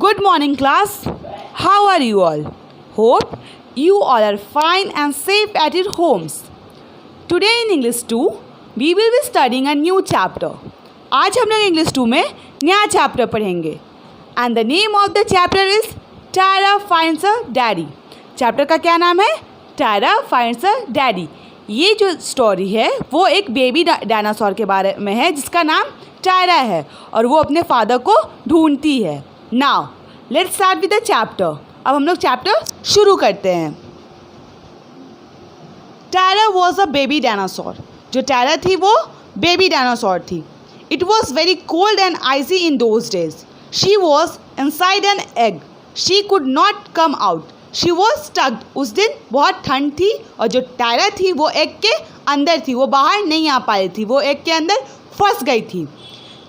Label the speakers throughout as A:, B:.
A: Good morning, class. How are you all? Hope you all are fine and safe at your homes. Today in English 2, we will be studying a new chapter. आज हम लोग English 2 में नया chapter पढ़ेंगे. And the name of the chapter is Tara Finds a Daddy. Chapter का क्या नाम है? Tara Finds a Daddy. ये जो स्टोरी है वो एक बेबी डायनासोर के बारे में है जिसका नाम टायरा है और वो अपने फादर को ढूंढती है. Now let's start with the chapter. अब हम लोग चैप्टर शुरू करते हैं. Tyra was a baby dinosaur. जो टायरा थी वो बेबी डायनासोर थी. It was very cold and icy in those days. She was inside an egg. She could not come out. She was stuck. उस दिन बहुत ठंड थी और जो टायरा थी वो एग के अंदर थी. वो बाहर नहीं आ पा रही थी. वो एग के अंदर फंस गई थी.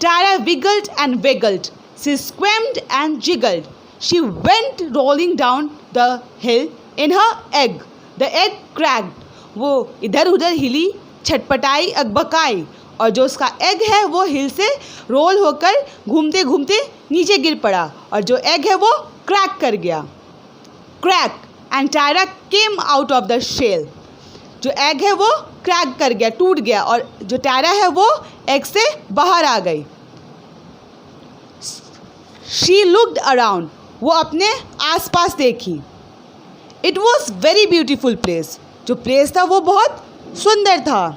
A: टायरा विगल्ड and वेगल्ड. She squirmed and jiggled. She went rolling down the hill in her egg. The egg cracked. वो इधर उधर हिली, छटपटाई, अकबकाई और जो उसका एग है वो हिल से रोल होकर घूमते घूमते नीचे गिर पड़ा और जो एग है वो क्रैक कर गया. Crack and Tyra came out of the shell. जो एग है वो क्रैक कर गया, टूट गया और जो टायरा है वो एग से बाहर आ गई. She looked around. वो अपने आसपास देखी. It was very beautiful place. जो प्लेस था वो बहुत सुंदर था.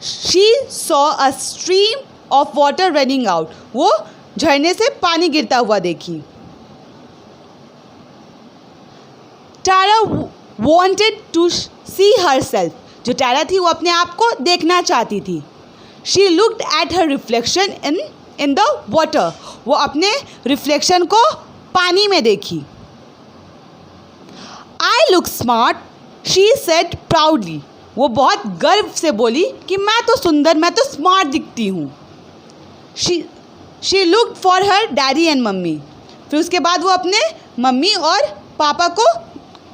A: She saw a stream of water running out. वो झरने से पानी गिरता हुआ देखी. Tara wanted to see herself. जो टायरा थी वो अपने आप को देखना चाहती थी. She looked at her reflection in the water. वो अपने रिफ्लेक्शन को पानी में देखी. I look smart, she said proudly. वो बहुत गर्व से बोली कि मैं तो सुंदर, मैं तो स्मार्ट दिखती हूँ. She looked for her daddy and mummy. फिर उसके बाद वो अपने मम्मी और पापा को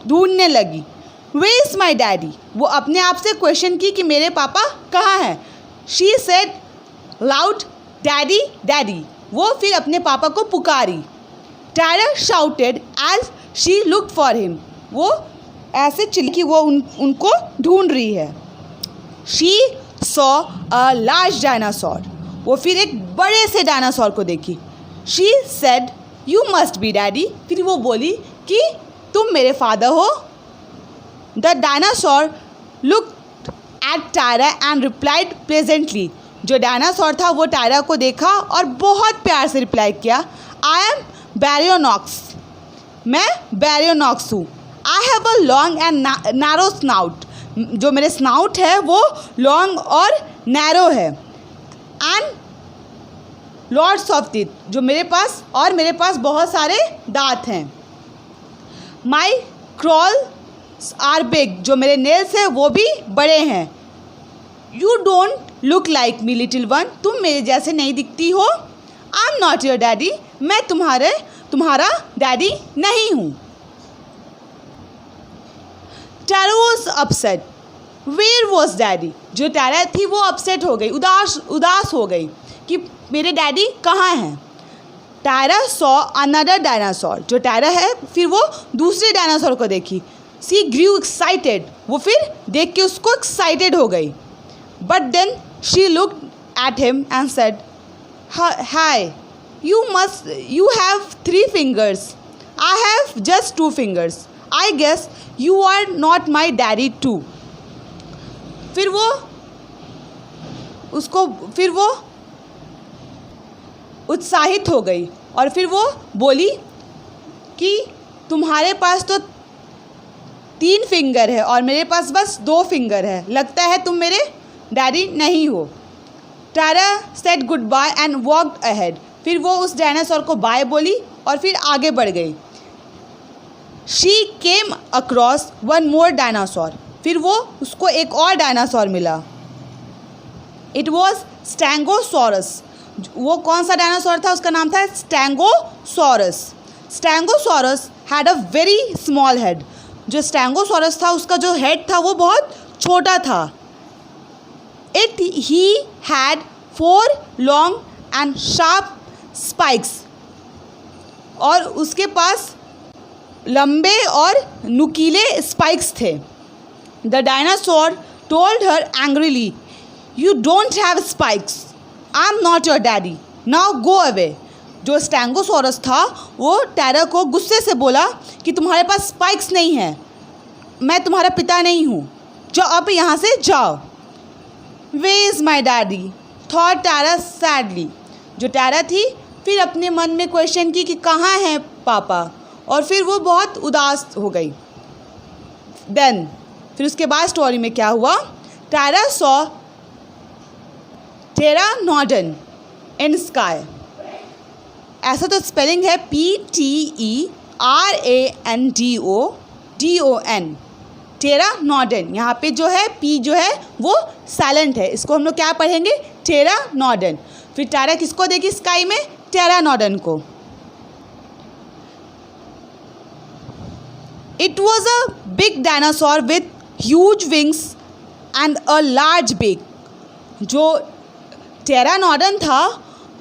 A: ढूंढने लगी. Where is my daddy? वो अपने आप से क्वेश्चन की कि मेरे पापा कहाँ हैं. She said loud, daddy, daddy. वो फिर अपने पापा को पुकारी. Tyra shouted as she looked for him. वो ऐसे चिल्ली कि वो उनको ढूंढ रही है. She saw a large dinosaur. वो फिर एक बड़े से डायनासोर को देखी. She said you must be daddy. फिर वो बोली कि तुम मेरे फादर हो. The dinosaur looked at Tyra and replied pleasantly. जो डायनासोर था वो टायरा को देखा और बहुत प्यार से रिप्लाई किया. I am Baryonyx. मैं बैरियोनॉक्स हूँ. I have a long and narrow snout. जो मेरे स्नाउट है वो लॉन्ग और नैरो है. And lots of teeth. जो मेरे पास बहुत सारे दांत हैं. My claws are big. जो मेरे नेल्स हैं वो भी बड़े हैं. You don't look like me little one. तुम मेरे जैसे नहीं दिखती हो. I am not your daddy. मैं तुम्हारा डैडी नहीं हूँ. Tyra was upset. Where was daddy. जो टायरा थी वो अपसेट हो गई, उदास हो गई कि मेरे डैडी कहाँ हैं. टायरा सॉ अनदर डायनासोर. जो टायरा है फिर वो दूसरे डायनासोर को देखी. सी ग्रू एक्साइटेड. वो फिर देख के उसको एक्साइटेड हो गई. But then she looked at him and said, "Hi, you have 3 fingers. I have just 2 fingers. I guess you are not my daddy too." फिर वो उत्साहित हो गई और फिर वो बोली कि तुम्हारे पास तो 3 फिंगर है और मेरे पास बस 2 फिंगर है. लगता है तुम मेरे डैडी नहीं हो. Tyra said goodbye and walked ahead. फिर वो उस डायनासोर को बाय बोली और फिर आगे बढ़ गई. She came across one more dinosaur. फिर वो उसको एक और डायनासोर मिला. It was stegosaurus. वो कौन सा डायनासोर था? उसका नाम था stegosaurus. Stegosaurus had a very small head. जो स्टेगोसॉरस था उसका जो हेड था वो बहुत छोटा था. He had 4 long and sharp spikes और उसके पास लंबे और नुकीले स्पाइक्स थे। The dinosaur told her angrily, you don't have spikes, I am not your daddy, now go away. जो स्टेगोसॉरस था वो टारा को गुस्से से बोला कि तुम्हारे पास स्पाइक्स नहीं है, मैं तुम्हारा पिता नहीं हूँ, जाओ अब यहाँ से जाओ। Where is my daddy thought Tara sadly. जो टारा थी फिर अपने मन में क्वेश्चन की कि कहाँ हैं पापा, और फिर वो बहुत उदास हो गई। देन फिर उसके बाद स्टोरी में क्या हुआ, टारा सॉ pteranodon इन स्काई। ऐसा तो स्पेलिंग है PTERANDON, pteranodon। यहाँ पे जो है P जो है वो साइलेंट है, इसको हम लोग क्या पढ़ेंगे, pteranodon। फिर टारा किसको देखी स्काई में, pteranodon को। It was a big dinosaur with huge wings and a large beak। जो pteranodon था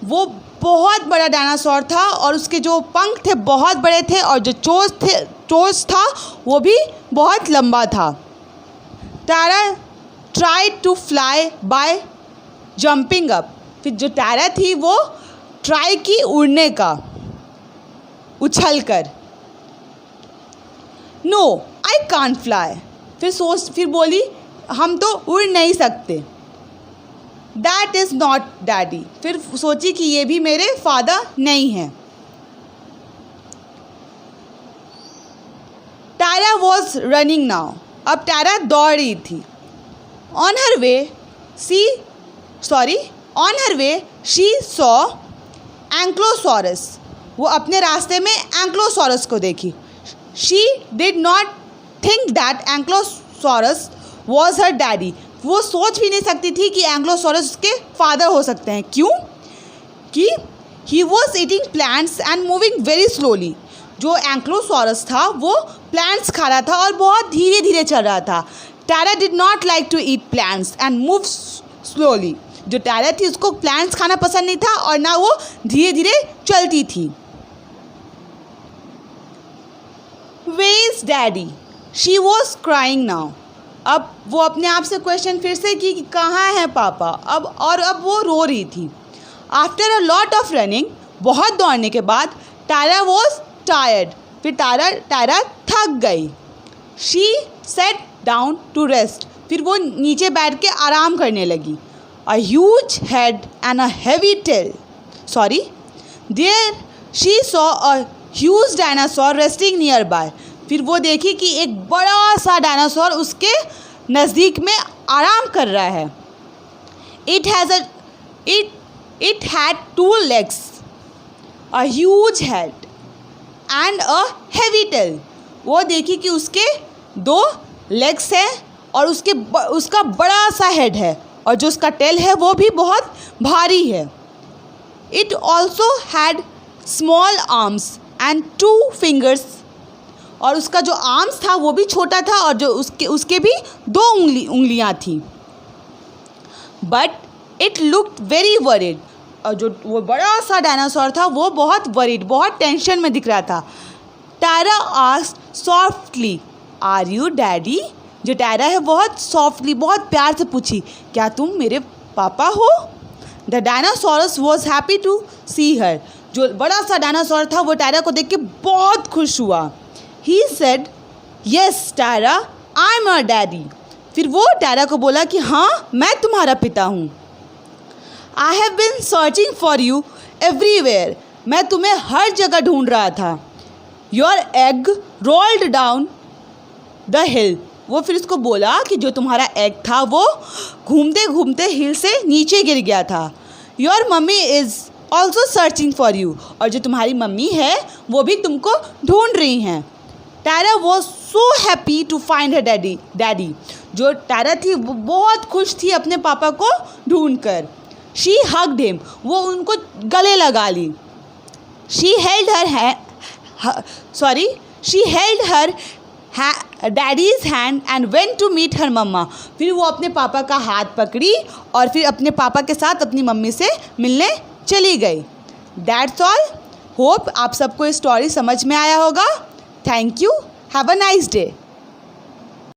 A: वो बहुत बड़ा डायनासोर था और उसके जो पंख थे बहुत बड़े थे और जो चोंच था वो भी बहुत लंबा था। Tara tried to fly by jumping up. फिर जो टारा थी वो ट्राई की उड़ने का, उछल कर। No I can't fly. फिर बोली हम तो उड़ नहीं सकते। That is not daddy. फिर सोची कि ये भी मेरे फादर नहीं हैं। Tara was running now. अब टारा दौड़ रही थी। On her way she saw Ankylosaurus. वो अपने रास्ते में एंक्लोसॉरस को देखी। She did not think that Ankylosaurus was her daddy. वो सोच भी नहीं सकती थी कि एंक्लोसॉरस उसके फादर हो सकते हैं। क्यों? कि he was eating plants and moving very slowly. जो एंक्लोसॉरस था वो प्लांट्स खा रहा था और बहुत धीरे धीरे चल रहा था। Tara did not like to eat plants and move slowly. जो टारा थी उसको प्लांट्स खाना पसंद नहीं था और ना वो धीरे धीरे चलती थी। Where is daddy? She was crying now. अब वो अपने आप से क्वेश्चन फिर से की कि कहाँ है पापा। अब वो रो रही थी। After a lot of running, बहुत दौड़ने के बाद टारा वॉज टायर्ड। फिर टारा थक गई। She sat down to rest. फिर वो नीचे बैठ के आराम करने लगी। A huge head and a heavy tail. There she saw a huge dinosaur resting nearby. फिर वो देखी कि एक बड़ा सा डायनासोर उसके नज़दीक में आराम कर रहा है। It had 2 legs, a huge head and a heavy tail. वो देखी कि उसके 2 legs हैं और उसका बड़ा सा हेड है और जो उसका टेल है वो भी बहुत भारी है। It also had small arms and 2 fingers। और उसका जो आर्म्स था वो भी छोटा था और जो उसके भी 2 उंगलियां थी। But it looked very worried. और जो वो बड़ा सा डायनासोर था वो बहुत वरीड, बहुत टेंशन में दिख रहा था। Tara asked softly, are you daddy? जो टारा है बहुत सॉफ्टली, बहुत प्यार से पूछी, क्या तुम मेरे पापा हो? The dinosaurs was happy to see her. जो बड़ा सा डायनासोर था वो टारा को देख के बहुत खुश हुआ। He said, yes Tara, I am your daddy. फिर वो टारा को बोला कि हाँ मैं तुम्हारा पिता हूँ। I have been searching for you everywhere. मैं तुम्हें हर जगह ढूंढ रहा था। Your egg rolled down the हिल। वो फिर उसको बोला कि जो तुम्हारा एग था वो घूमते घूमते हिल से नीचे गिर गया था। Your mummy is also searching for you. और जो तुम्हारी मम्मी है वो भी तुमको ढूंढ रही हैं। Tara was so happy to find her daddy. जो टारा थी वो बहुत खुश थी अपने पापा को ढूंढ कर। She hugged him. वो उनको गले लगा ली। She held her daddy's hand and went to meet her mamma. फिर वो अपने पापा का हाथ पकड़ी और फिर अपने पापा के साथ अपनी मम्मी से मिलने चली गई। That's all. होप आप सबको स्टोरी समझ में आया होगा। Thank you. Have a nice day.